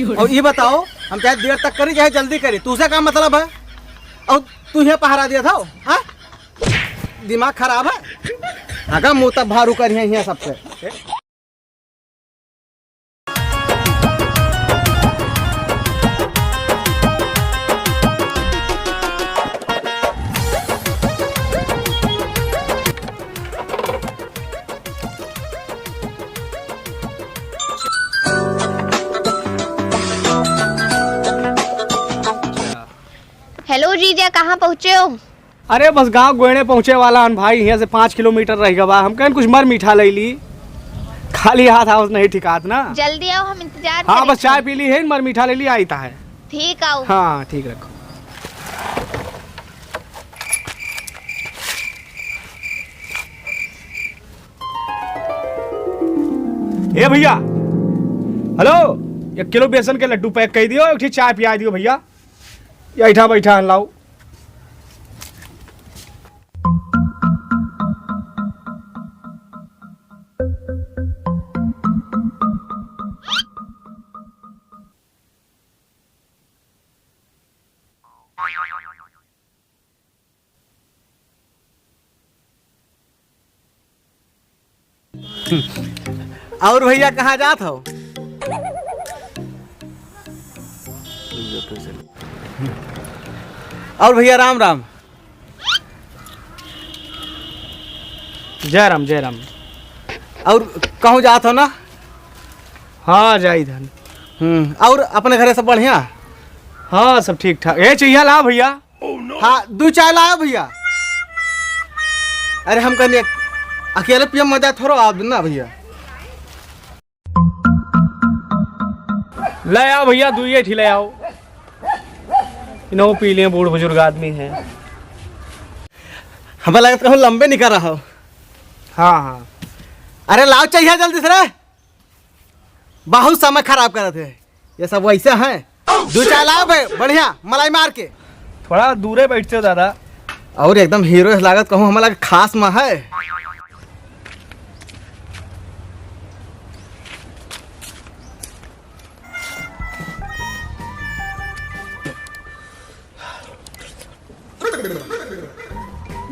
और ये बताओ हम चाहे देर तक करी चाहे जल्दी करी, तुझसे क्या मतलब है? और तू यहाँ पहरा दिया था? हाँ, दिमाग खराब है? अगर मुँह तब भारू कर यहाँ सबसे। हेलो जीजा, कहाँ पहुँचे हो? अरे बस गांव गोयने पहुँचे वाला हन भाई, यहाँ से 5 किलोमीटर रह गवा। हम कहें कुछ मर मीठा ले ली, खाली हाथ हाउस नहीं ठिकात ना। जल्दी आओ, हम इंतजार हाँ करें। बस चाय पी ली है, मर मीठा ले ली आई था है। ठीक आओ। हाँ ठीक रखो। ए भैया, हेलो, 1 किलो बेसन के लड्डू पैक कर दियो, एक चाय पिया दियो भैया। बैठा बैठा लाओ। और भैया कहाँ जात हो? और भैया राम राम। जय राम जय राम। और कहूँ जात हो ना? हाँ जाई धन। और अपने घरे सब बढ़िया? हाँ सब ठीक ठाक। ए चाहिए ला भैया। हाँ 2 चाय लाओ भैया। अरे हम कहने अकेले पियम मजा थोड़ा आप ना भैया। ले आओ भैया, 2 ही ले आओ। इन्हों पी लिए, बूढ़ बुजुर्ग आदमी हैं। हमें लगता है लंबे निकल रहा हो। हाँ हाँ। अरे लाओ चाहिए जल्दी से रे, बहुत समय खराब कर रहे थे ये सब वैसे हैं। 2 चाय लाओ भाई, बढ़िया मलाई मार के। थोड़ा दूरे बैठते हो दादा। और एकदम हीरो लागत कहूँ हमारा खास में है।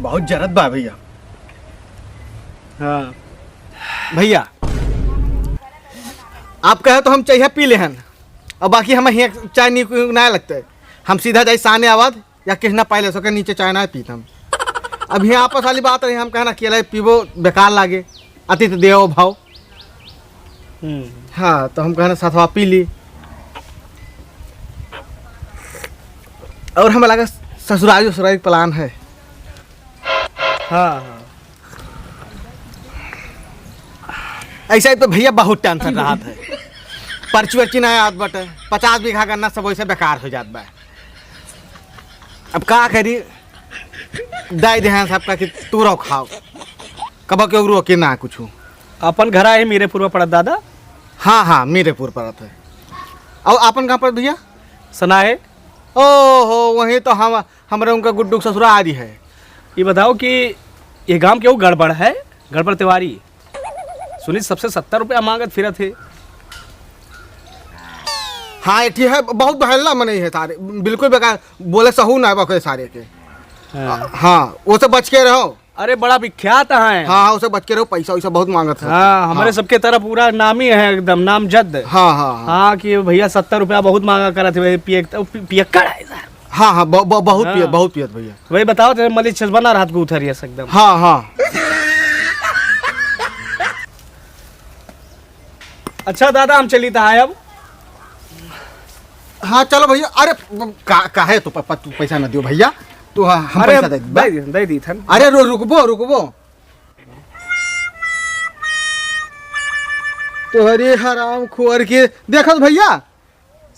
बहुत जरूरत बा भैया। हाँ भैया आप कहे तो हम चाहिए पी लेहन, और बाकी हमें यहाँ चाय नहीं ना लगते। हम सीधा जाए साने आवाज या किस ना पाइले सके नीचे चाय ना पीते हम। अब यहाँ आपस वाली बात रही, हम कहना अकेला पीबो बेकार लागे, अतिथि देवो भाव। हाँ तो हम कहना साथवा पी ली। और हमें लगा ससुराल ससुराल प्लान है। हाँ हाँ। ऐसा ही तो भैया बहुत टेंशन रहा था। पर्ची वर्ची ना याद बटे, 50 बीघा गन्ना सब वैसे बेकार हो जात बा। अब का करी, दाई देहान सबका कि तू रहो खाओ, कब के उगरो के ना कुछ। अपन घर आए मीरेपुर में पड़त दादा। हाँ हाँ मीरेपुर पड़त है। और अपन कहाँ पर भैया? सनाए। ओहो वहीं तो हम हमारे उनका गुड्डू ससुराल है। ये बताओ कि ये गांव क्यों गड़बड़ है? गड़बड़ तिवारी सुनी सबसे 70 रुपया मांगत फिरत थे। हाँ ठीक है, बहुत बहला मने है सारे, बिल्कुल बेकार बोले सहू ना बके सारे के। हाँ वो से बच के रहो। अरे बड़ा विख्यात है। हाँ उसे बच के रहो, पैसा वैसा बहुत मांगत है। हाँ हमारे सबके तरफ पूरा नामी है, एकदम नामजद। हाँ हाँ हाँ कि भैया 70 रुपया बहुत मांगा करा थे। पियक्कड़ है सर। हाँ हाँ बहुत पियत बहुत पियत भैया। वही बताओ तो मलिक छलबना रात को उतर एकदम। हाँ हाँ। अच्छा दादा हम चली था अब। हाँ चलो भैया। अरे काहे तू पैसा न दियो भैया, तू हम पैसा दे दी थन। अरे रुकबो तोहरी हराम खोर के देखत भैया,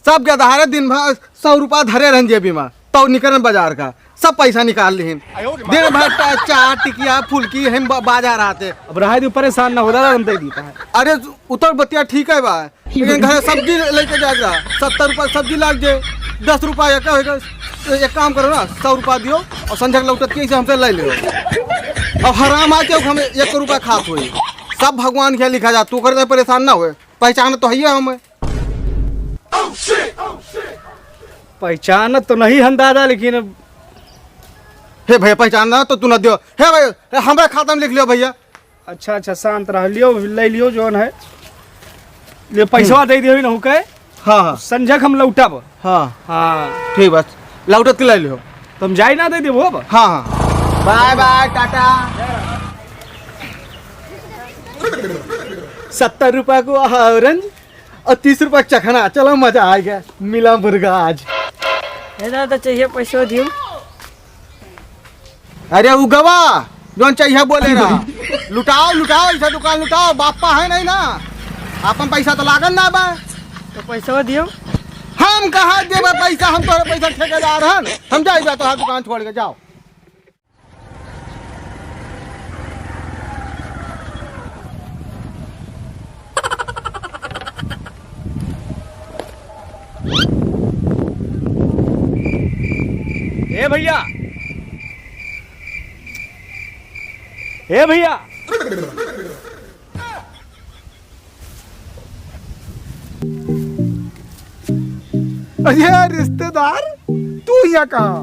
सब गधारे दिन भर 100 रुपया धरे रहन जेबी में, तो निकलन बाजार का सब पैसा निकाल ली। दिन भर चाट टिकिया फुलकी हम बाजार आते। अब रहा परेशान ना हो दादा, हम दे देता है। अरे उतर बतिया ठीक है बा, लेकिन घर सब्जी लेके जाएगा 70 रुपया सब्जी लाग जाए, 10 रुपया एक काम करो ना 100 रुपया दियो और संझक लौटत के हमसे ले लो। और हराम आके हमें 1 रुपया खात हुई, सब भगवान के लिखा जा। तू कर परेशान ना हुए, पहचान तो है हमें। पहचान तो नहीं हम दादा, लेकिन अब हे भैया पहचानना तो तू न दियो। हे भैया हमारे खाता में लिख लियो भैया। अच्छा अच्छा शांत रह लियो, ले लियो जोन है, ले पैसा दे दियो न के। हाँ हाँ संजक हम लौटब। हाँ हाँ ठीक बस लौटत के ले लियो। तुम जाई ना दे देबो अब। हाँ हाँ बाय बाय टाटा। 70 रुपये को ऑरेंज और 30 रुपये चखना। चलो मजा आ गया, मिला मुर्गा आज। दादा चाहिए पैसा दियो। अरे उगवा जोन चाहिए बोले रहा। लुटाओ लुटाओ, ऐसा दुकान लुटाओ, बापा है नहीं ना, अपन पैसा तो लागन ना बा। तो पैसा दियो। हम कहाँ देबे पैसा, हम तो पैसा ठेकेदार हन। हम जाइए तो दुकान छोड़ के जाओ। ए भैया, ए भैया, अरे रिश्तेदार तू यहाँ कहाँ?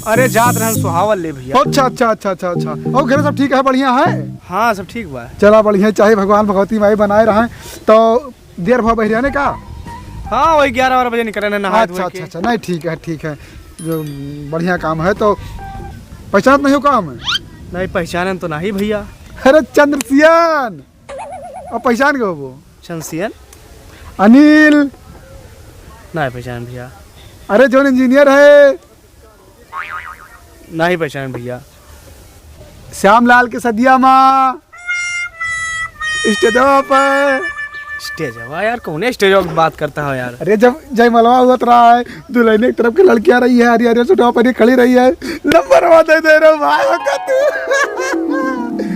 अरे जात रहन सुहावल ले भैया। अच्छा अच्छा अच्छा अच्छा अच्छा। और घर सब ठीक है, बढ़िया है? हाँ सब ठीक बा। चला बढ़िया, चाहे भगवान भगवती माई बनाए रहे। तो देर भाव बहरियाने का? हाँ वही 11-12 बजे निकले नहा अच्छा अच्छा अच्छा, नहीं ठीक है ठीक है, जो बढ़िया काम है। तो पहचान नहीं हो काम? नहीं पहचानन तो नहीं भैया। अरे चंद्रसियान। और पहचान गो वो? चंसियन अनिल। नहीं पहचान भैया। अरे जो इंजीनियर है? नहीं पहचान भैया। श्यामलाल के सदिया माँ स्टेजवा पर। स्टेज है यार, कौन स्टेज की बात करता है यार? अरे जब जय मलवा हुआ रहा है, दुल्हन एक तरफ की लड़कियां रही है, हरी हरी सुटवा पर खड़ी रही है, नंबर दे दे रहे हो भाई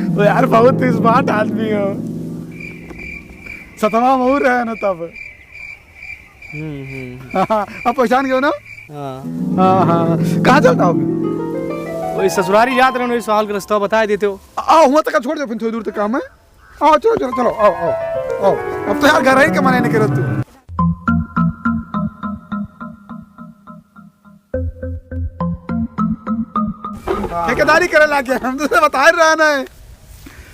वो यार बहुत स्मार्ट आदमी हो। सतमा महूर है ना तब। अब पहचान गए ना? हाँ हाँ हाँ। कहाँ चलता हो? वही ससुरारी जात रहे, वही सवाल का रास्ता बता देते हो। आओ हुआ तक छोड़ दो, फिर थोड़ी दूर तक काम है। आओ चलो चलो चलो, आओ आओ आओ। अब तो यार घर ही कमाने नहीं करे तू। ठेकेदारी करे लागे, हम तो बता रहे ना।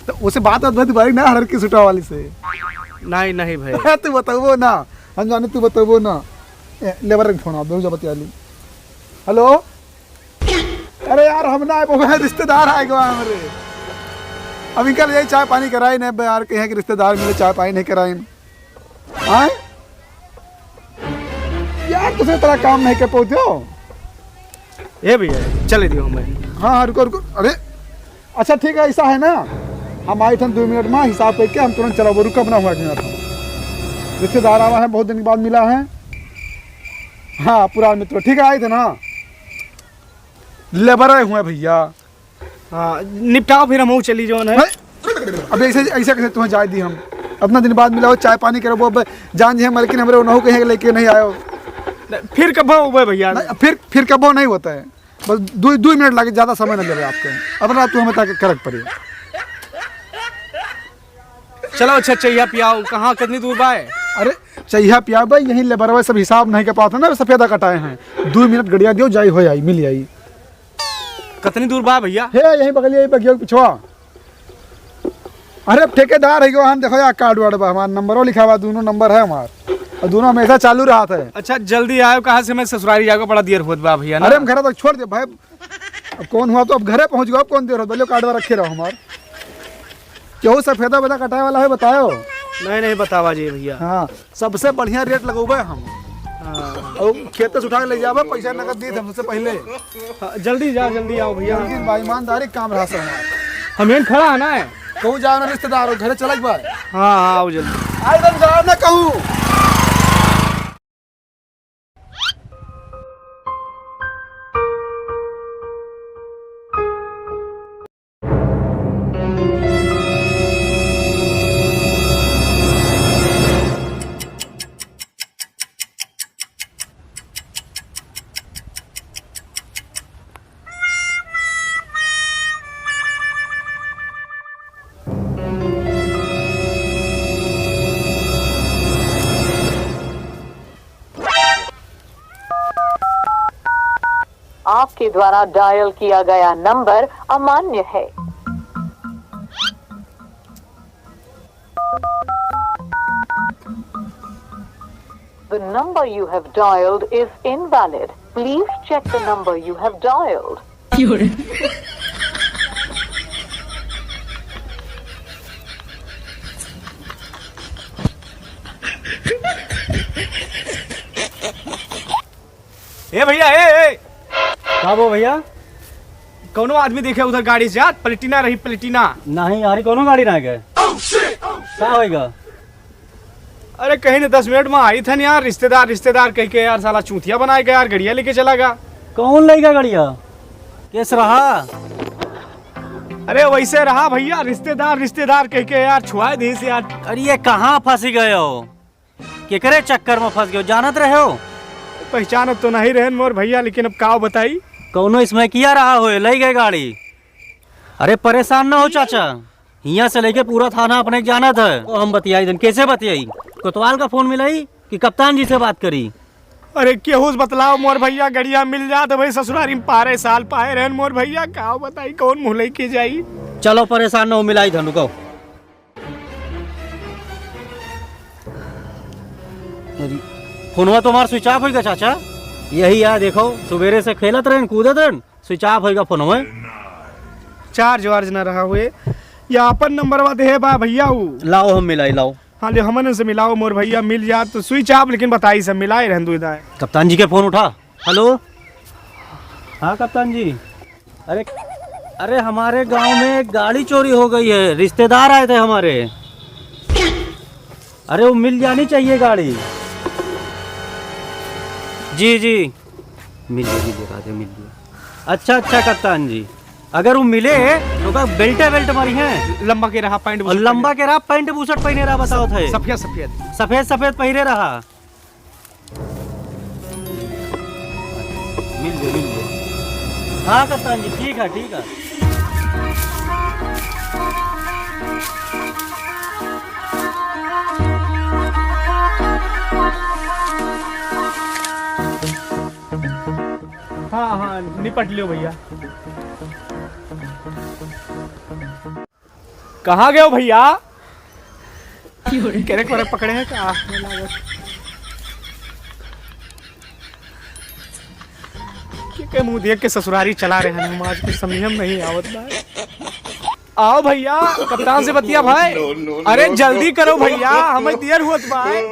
तो उसे बात भाई ना हर की सुटा वाली से। नहीं नहीं भाई। तू बताओ ना, हम जाने तू बताओ ना। लेबर फोन आप दो बतिया ली। हेलो। अरे यार हम ना रिश्तेदार आए गए हमारे। अब इनका यही चाय पानी कराई नहीं यार, कहीं के रिश्तेदार मिले चाय पानी नहीं कराई। आए यार तुझे तेरा काम नहीं कर पहुँचो। ए भैया चले दियो हमें। हाँ हाँ रुको रुको। अरे अच्छा ठीक है, ऐसा है ना, हम आए थे 2 मिनट में हिसाब करके हम तुरंत चला। वो रुका बना हुआ मिनट। रिश्तेदार आवा है, बहुत दिन के बाद मिला है। हाँ पुराने मित्र ठीक है, आए थे ना। लेबर आए हुए भैया। हाँ निपटाओ फिर हम चली जो है। अब ऐसे ऐसे कैसे तुम्हें जाए दी? हम अपना दिन बाद मिला हो, चाय पानी करो, वो जान जी हम, लेकिन हमारे नहु कहीं लेके नहीं आयो। फिर कब हुए भैया? फिर कब नहीं होता है, बस 2 मिनट लगे, ज़्यादा समय नहीं लगे आपको। अपना तू हमें ताकि करक पड़े। चलो अच्छा चाहिए पियाओ। कहाँ कितनी दूर बा है? अरे चाहिए पिया भाई, यहीं लेबर सब हिसाब नहीं कर पाते ना, सफेदा कटाए हैं। 2 मिनट गड़िया दियो, जाई हो आई मिल आई। कितनी दूर बा भैया? हे यहीं बगल यही बगिया पिछवा। अरे ठेकेदार है हम, देखो यार कार्ड वार्ड हमारा नंबरों लिखा हुआ, दोनों नंबर है हमारा, और दोनों हमेशा चालू रहा था। अच्छा जल्दी आयो, कहाँ से मैं ससुरारी जाएगा, बड़ा देर होत बा भैया। अरे हम घर तक छोड़ दे भाई, अब कौन हुआ तो अब घरे पहुंच गया, अब कौन देर हो, बोलो कार्ड रखे रहो हमार। क्यों सफेदा वेदा कटाए वाला है बताओ? नहीं बतावा जी भैया। हाँ सबसे बढ़िया रेट लगोबे हम। और खेत से उठा के ले जाबे, पैसा नगद दी हमसे पहले। हाँ, जल्दी जाओ जल्दी आओ भैया। लेकिन भाई ईमानदारी काम रहा सब। हमें खड़ा आना है। कहूँ जाओ ना रिश्तेदार हो, घरे चलक भाई। हाँ आओ जल्दी। आई तुम जाओ ना कहूँ। आपके द्वारा डायल किया गया नंबर अमान्य है। The number you have dialed is invalid. Please check the number you have dialed. ए भैया ए का वो भैया कौनो आदमी देखे उधर गाड़ी से जात पलटीना रही पलटीना। नहीं यार कोनो गाड़ी ना गए का होएगा। अरे कहीं ने 10 मिनट में आई था यार रिश्तेदार कह के यार साला चूतिया बनाए गया यार गड़िया लेके चला गया। कौन लेगा गाड़िया कैस रहा। अरे वैसे रहा भैया रिश्तेदार कह के यार छुआ दी से यार। अरे ये कहाँ फंस गए हो केकरे चक्कर में फंस गए जानत रहे हो। पहचान तो नहीं रहे मोर भैया लेकिन अब का बताई। कौनो इसमें किया रहा हो ले गए गाड़ी। अरे परेशान ना हो चाचा यहाँ से लेके पूरा थाना अपने जाना था। तो हम बतियाई दिन कैसे बतियाई कोतवाल का फोन मिलाई कि कप्तान जी से बात करी। अरे केहूस बतलाओ मोर भैया गड़िया मिल जात भाई ससुरारी में पारे साल पाए रहन मोर भैया का बताई कौन मुँह लेके जाई। चलो परेशान ना हो मिलाई धनु को। फोनवा तुम्हारा स्विच ऑफ होगा चाचा। यही यार देखो सवेरे से खेलत रहन कूदत रहन स्विच ऑफ होगा फोनवा। चार्ज वार्ज न रहा हुए या अपन नंबर वा दे बा भैया लाओ हम मिलाई लाओ। हाँ ले हमन से मिलाओ मोर भैया मिल जा तो स्विच ऑफ लेकिन बताई सब मिलाए रहन दो इधर। कप्तान जी के फोन उठा। हेलो हाँ कप्तान जी। अरे हमारे गांव में एक गाड़ी चोरी हो गई है रिश्तेदार आए थे हमारे। अरे वो मिल जानी चाहिए गाड़ी। जी मिल गई। अच्छा कप्तान जी अगर वो मिले तो का बेल्ट मारी है लंबा के रहा पैंट और लंबा के रहा पैंट बूशर्ट पहने रहा बताओ थे। सफेद पहने रहा। मिल गए। हाँ कप्तान जी ठीक है। हाँ निपट लियो भैया। कहाँ गए हो भैया केरे पकड़े हैं क्या। के मुंह देख के ससुरारी चला रहे हैं हम आज कुछ समझ में नहीं आवत बा। आओ भैया कप्तान से बतिया भाई। अरे जल्दी करो भैया हमें देर हुआ भाई।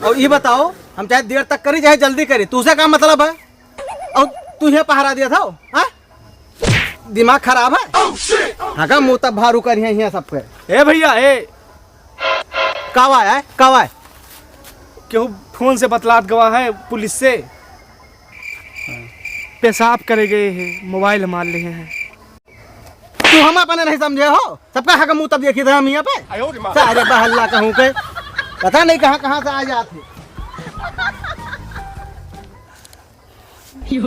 और ये बताओ हम चाहे देर तक करी चाहे जल्दी करी तुझसे क्या मतलब है। और तुझे पहरा दिया था हा? दिमाग खराब है। हाँ का मुँह तब भारू कर यहाँ सबके। ए भैया कब आया क्यों फोन से बतलात गवा है पुलिस से पेशाब करे गए हैं मोबाइल मार लिए हैं। तू हम अपने नहीं समझे हो सबका हक मुँह तब देखी था हम यहाँ पे सारे बहल्ला कहूँ के पता नहीं कहाँ से आ जाते।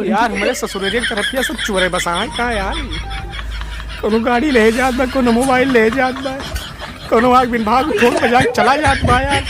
यार हमारे ससुरारी की तरफ सब चोरे बसाए कहाँ यार। कोनो गाड़ी ले जात बा कोनो मोबाइल ले जात बा कोनो आग बिन भाग ठोक बजा चला जात बा यार।